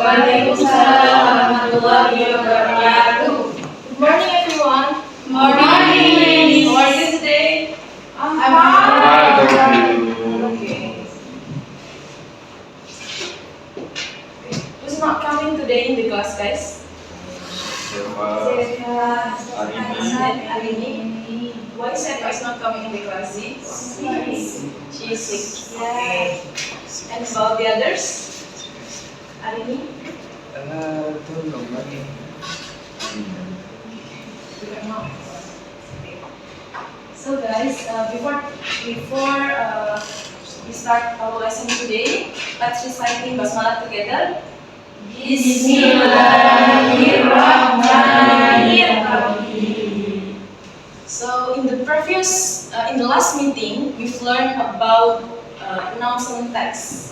Waalaikumsalam warahmatullahi wabarakatuh. Good morning, everyone. Morning. How are you today? I'm fine. Okay. Who's not coming today in the class, guys? Hari ini. Why Sefa is not coming in the class? She is sick. Okay. And about the others? Hari ini? Tulong lagi. So guys, before we start our lesson today, let's reciting basmalah together. Bismillahirrahmanirrahim. So in the last meeting, we've learned about announcement text.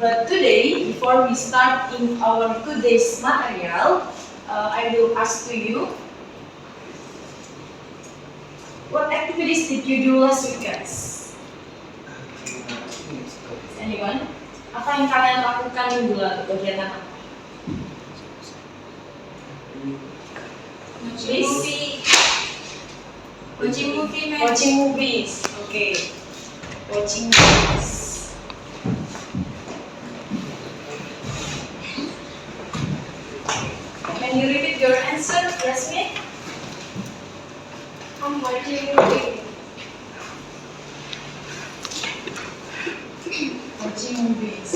But today, before we start in our today's material, I will ask to you, what activities did you do last week, guys? Anyone? Apa yang kalian lakukan minggu lalu? Kegiatan apa? Please. Watching movies. Okay. Watching movies. Can you repeat your answer, Yasmin? I'm watching movie. Watching movies.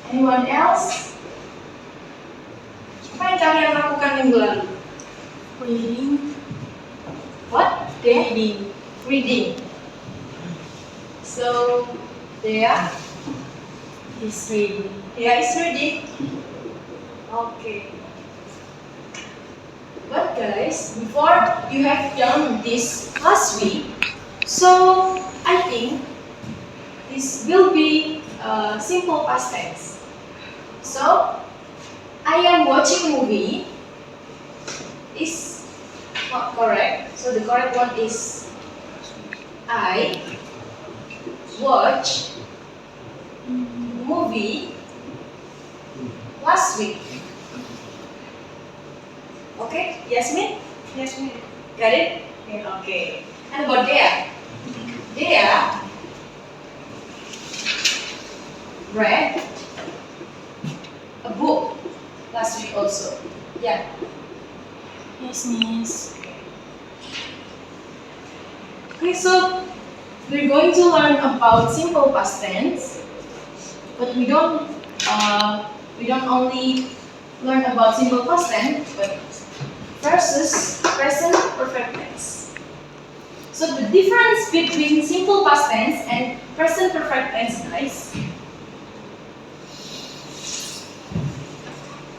Anyone else? Apa yang kalian lakukan minggu lalu? Reading. What? Reading. So, Dea Is reading. is reading. Okay. But guys, before you have done this last week, so I think this will be simple past tense. So, I am watching movie is not correct. So the correct one is I watch movie last week. Okay, Yasmin? Yasmin. Got it? Yeah, okay. And about Dea? Dea read a book last week also. Yeah. Yes, miss. Okay, so we're going to learn about simple past tense, but we don't only learn about simple past tense, but versus present perfect tense. So the difference between simple past tense and present perfect tense, guys.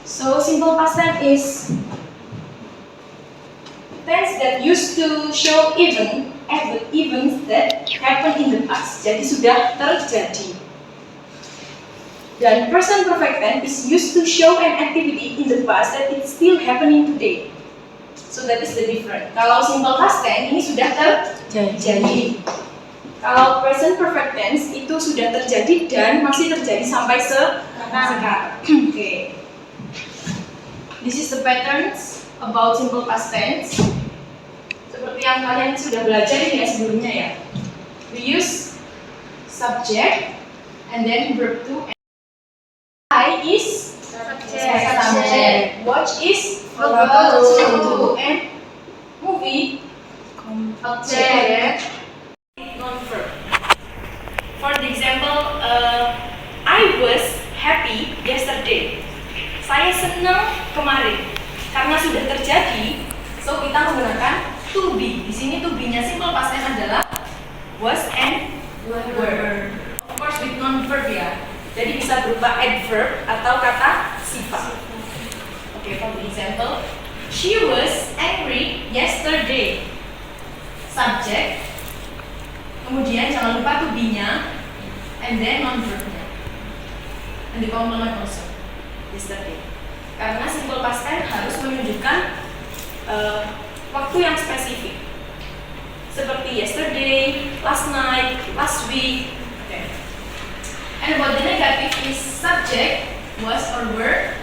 So simple past tense is tense that used to show events that happened in the past. Jadi sudah terjadi. Dan present perfect tense is used to show an activity in the past that it's still happening today. So that is the difference. Kalau simple past tense ini sudah terjadi. Kalau present perfect tense itu sudah terjadi dan masih terjadi sampai sekarang. Okay. This is the patterns about simple past tense. Seperti yang kalian sudah belajar ya sebelumnya ya. We use subject and then verb to. I is subject. Watch is verb to. And movie object. Non-verb. For the example, I was happy yesterday. Saya senang kemarin. Karena sudah terjadi, so kita menggunakan to be. Di sini to be-nya simple past tense adalah was and were. Of course with non-verb ya. Jadi bisa berupa adverb atau kata sifat. Okay, for the example, she was angry yesterday. Subject. Kemudian jangan lupa to be-nya and then non-verb-nya. And the complement also. Yesterday. Karena simple past tense harus menunjukkan waktu yang spesifik. Seperti yesterday, last night, last week. Okay. And about the negative is subject was or were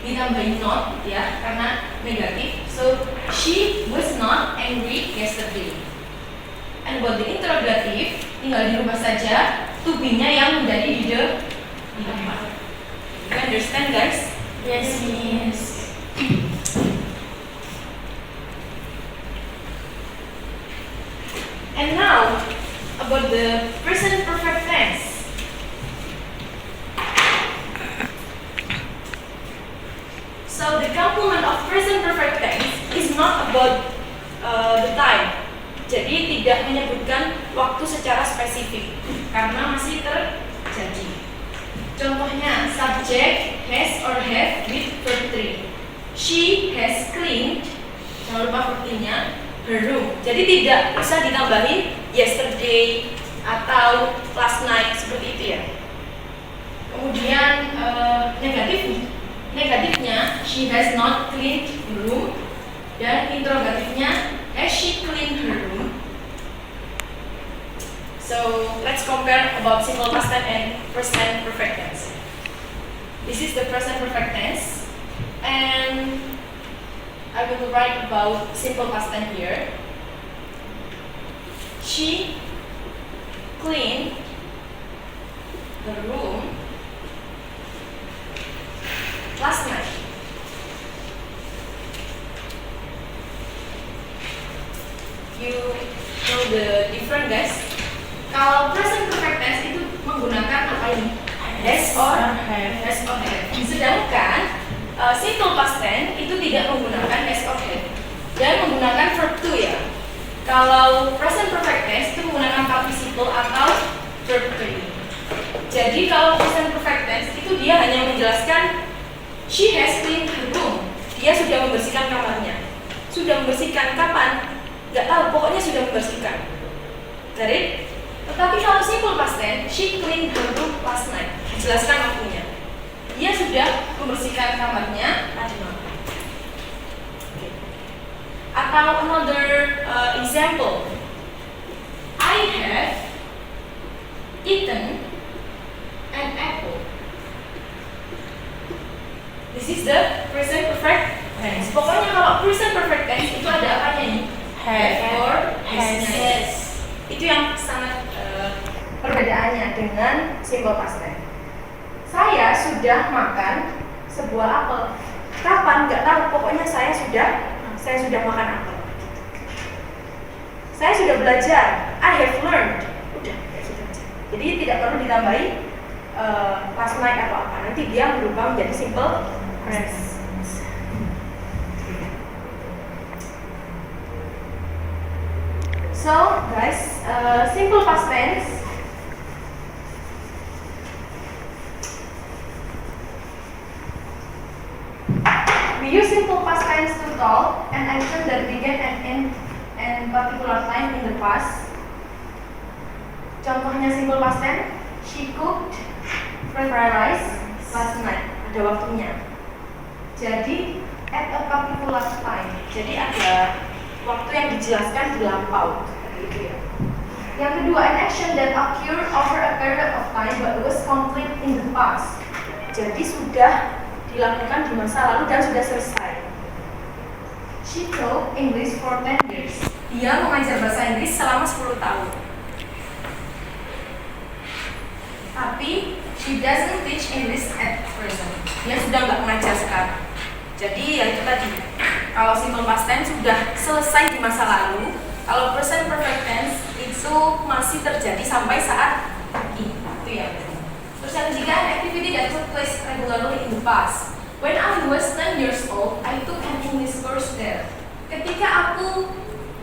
ditambahin not ya karena negatif. So she was not angry yesterday. And buat the interrogative tinggal dirubah saja to be-nya yang menjadi di depan. You understand guys? Yes, Miss. And now about the present perfect tense. So the complement of present perfect tense is not about the time. Jadi tidak menyebutkan waktu secara spesifik karena masih terjadi. Contohnya subject has or have with verb 3. She has cleaned, jangan lupa verb-nya, her room. Jadi tidak bisa ditambahin yesterday atau last night seperti itu ya. Kemudian negatifnya she has not cleaned the room, dan interrogatifnya has she cleaned her room. So let's compare about simple past tense and present perfect tense. This is the present perfect tense, and I will write about simple past tense here. She cleaned the room last night. You know the difference, guys? Kalau present perfect tense itu menggunakan apa ini? Has or have. Sedangkan simple past tense itu tidak menggunakan has or have dan menggunakan verb to ya. Kalau present perfect tense itu menggunakan participle atau verb to. Jadi kalau present perfect tense itu dia hanya menjelaskan she has cleaned her room. Dia sudah membersihkan kamarnya. Sudah membersihkan kapan? Gak tahu, pokoknya sudah membersihkan. Jadi, tetapi kalau simple past tense, she cleaned her room last night. Dijelaskan waktunya. Dia sudah membersihkan kamarnya tadi malam. Atau another example, I have eaten an apple. This is the present perfect tense. Pokoknya kalau present perfect tense itu ada apanya nih? Have or has. Itu yang sangat perbedaannya dengan simple past tense. Saya sudah makan sebuah apel. Kapan? Nggak tahu. Pokoknya saya sudah makan apel. Saya sudah belajar. I have learned. Udah kayak gitu aja. Jadi tidak perlu ditambahi last night atau apa. Nanti dia berubah menjadi simple past. So guys, simple past tense we use simple past tense to talk an action that began and end in particular time in the past. Contohnya simple past tense, she cooked fried rice last night. Ada waktunya. Jadi at a particular time. Jadi ada waktu yang dijelaskan di lampau. Gitu ya. Yang kedua, an action that occurred over a period of time but was complete in the past. Jadi sudah dilakukan di masa lalu dan sudah selesai. She taught English for 10 years. Dia mengajar bahasa Inggris selama 10 tahun. Tapi she doesn't teach English at present. Dia sudah nggak mengajar sekarang. Jadi ya itu tadi. Kalau simple past tense sudah selesai di masa lalu, kalau present perfect tense itu masih terjadi sampai saat ini. Itu ya. Terus yang ketiga, an activity that took place regularly in the past. When I was 10 years old, I took an English course there. Ketika aku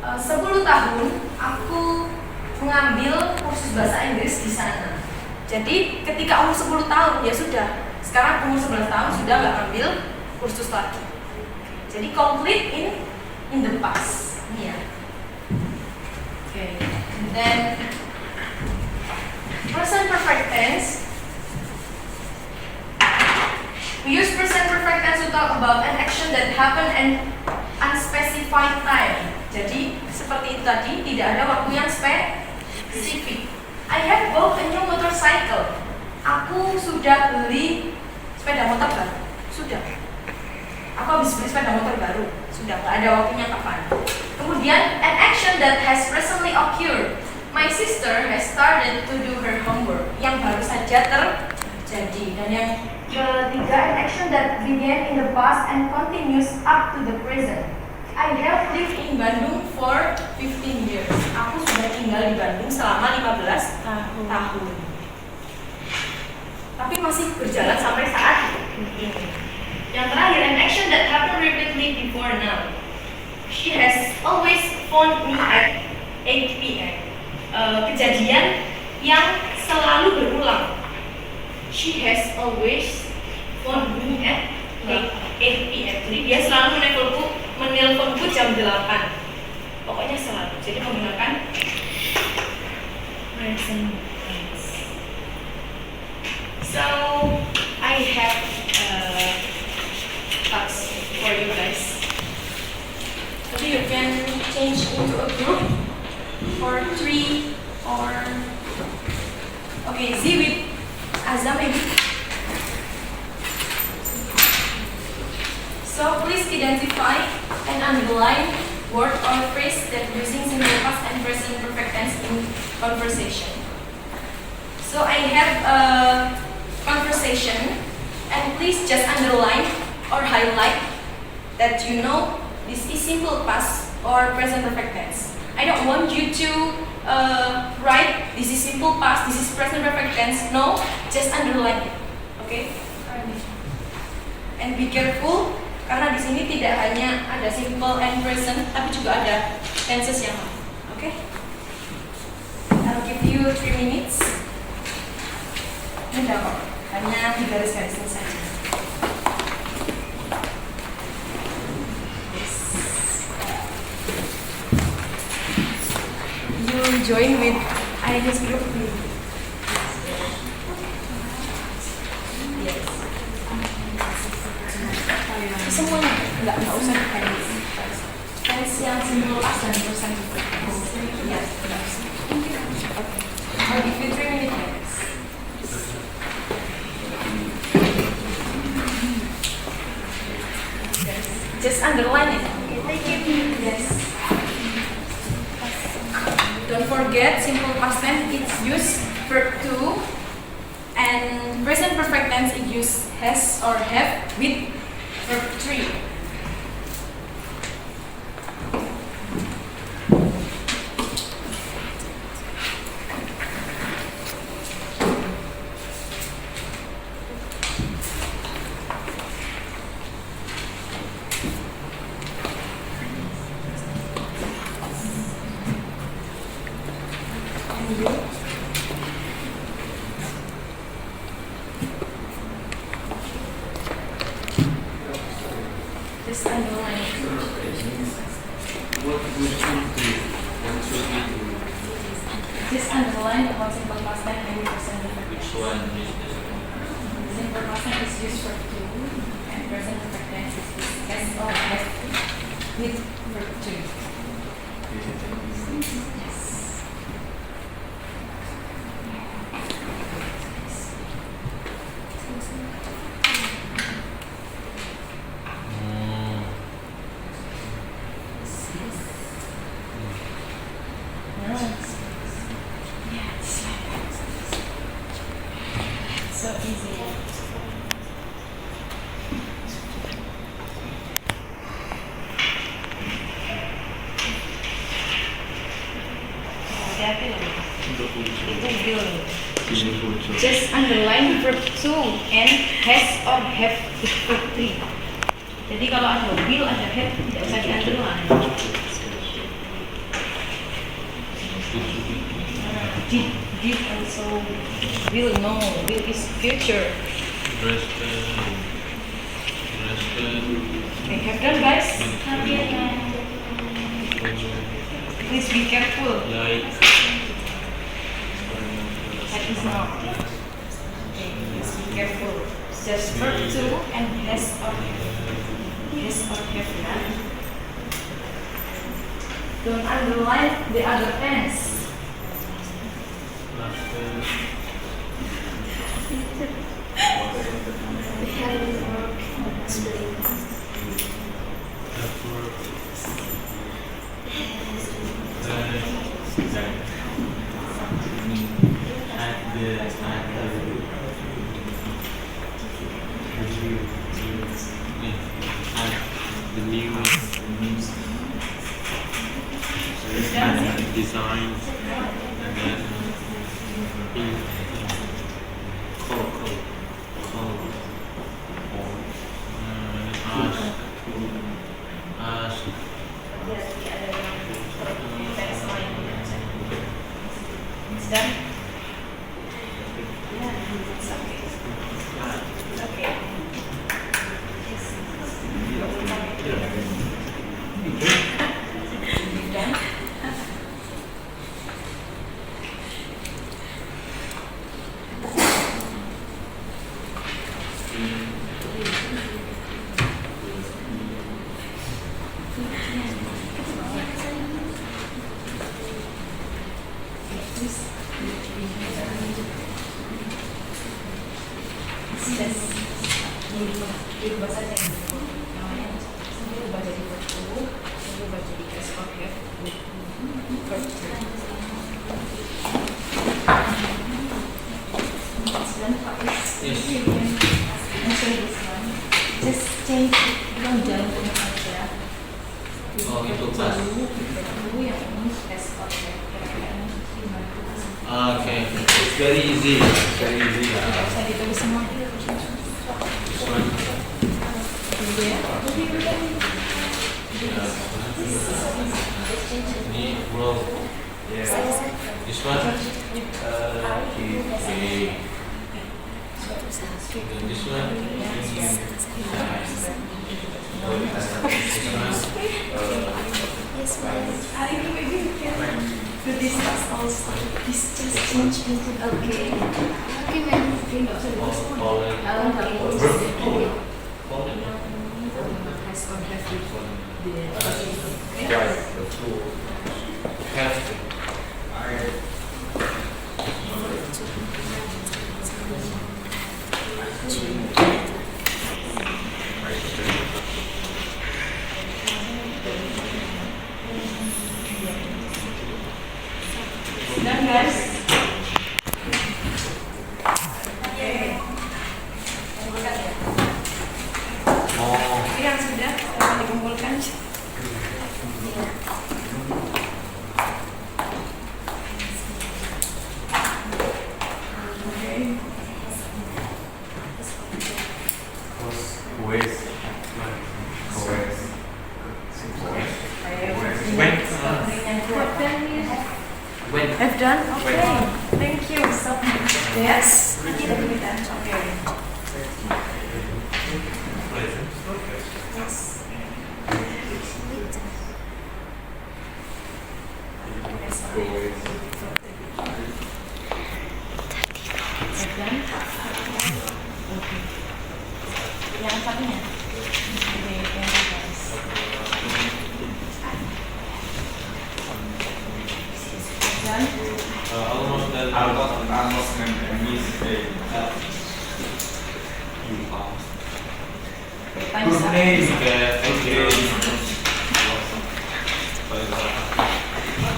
10 tahun, aku mengambil kursus bahasa Inggris di sana. Jadi ketika umur 10 tahun ya sudah. Sekarang umur 11 tahun sudah nggak ambil kursus lagi. Jadi complete in the past. Iya. Okay. And then present perfect tense. We use present perfect tense to talk about an action that happened in unspecified time. Jadi seperti itu tadi, tidak ada waktu yang spesifik. I have bought a new motorcycle. Aku sudah beli sepeda motor baru. Sudah. Aku habis beli sepeda motor baru. Sudah, nggak ada waktunya kapan. Kemudian, an action that has recently occurred. My sister has started to do her homework. Yang baru saja terjadi. Dan yang ketiga, an action that began in the past and continues up to the present. I have lived in Bandung for 15 years. Aku sudah tinggal di Bandung selama 15 tahun. Tapi masih berjalan sampai saat ini. Yang terakhir, an action that happened repeatedly before now. She has always phoned me at 8 p.m. Kejadian yang selalu berulang. She has always phoned me at 8 p.m. Jadi dia selalu menelponku jam 8. Pokoknya selalu. Jadi menggunakan present tense. So I have tasks for you guys. Jadi you can change into a group for 3 or okay, Z with Azam maybe. So please identify and underline word or phrase that using simple past and present perfect tense in conversation. So I have a conversation, and please just underline or highlight that you know this is simple past or present perfect tense. I don't want you to write this is simple past, this is present perfect tense. No, just underline it. Okay? And be careful. Karena di sini tidak hanya ada simple and present, tapi juga ada tenses yang lain. Oke? I'll give you 3 minutes. Mudah kok, hanya digaris-garisin saja. You join with Irish group. Yes. Semuanya nggak usah dikaji. Tense yang simple past dan present perfect tense. Ya, nggak usah. Okay. I'll give you 3 minutes. Just underline it. Yes. Don't forget simple past tense it's used verb to, and present perfect tense it use has or have with verb 3. Just underline it. What would you do? What should we do? Just underline about simple past tense and present perfect Which tense. one is the second? Simple past tense is used for to, and present perfect tense is used has or have with verb 2. Yes. So easy. Just underline verb to and has or have with verb 3. Jadi kalau ada will, ada have, tidak usah di underline. Did also will, no, will is future. Okay, have done guys? Please be careful. Like. That is not. Okay, please be careful. Just verb to and has or have not. Don't underline the other tense. Design and then ask It's done? Yeah, it's okay. Okay. You done? Dirubah saja namanya, dirubah jadi verb, dirubah jadi S or have verb. Dan Faiz, you can answer this one. Just change jangan saja. Oh, itu pas. Dulu yang ini S or have, kira-kira gimana? Okay, it's very easy. Very easy. Tidak usah ditulis semua. This one. Ini row. Yeah. This one. Okay. This one. Hari ini maybe you can do this task also. This just change into okay. Okay, ma'am. Okay, nggak usah ditulis semua. Has or have Done, guys. Okay. Kumpulkan ya. Oke, yang sudah dikumpulkan. I've done? Okay. Thank you so much. Yes. Okay. Yang satunya. Almost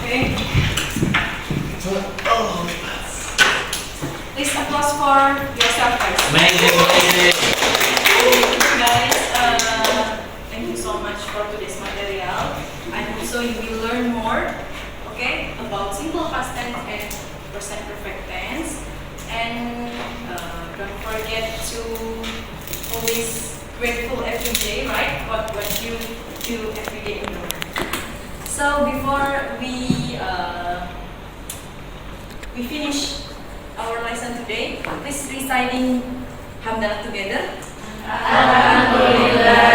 Okay. Please applause for yourself, guys. Amazing. Guys, thank you so much for today's material. I hope so you will learn more, okay, about simple past tense and present perfect tense. And don't forget to always grateful every day, right? What you do every day in your life. So before we finish our lesson today, please reciting Hamdalah together. Alhamdulillah.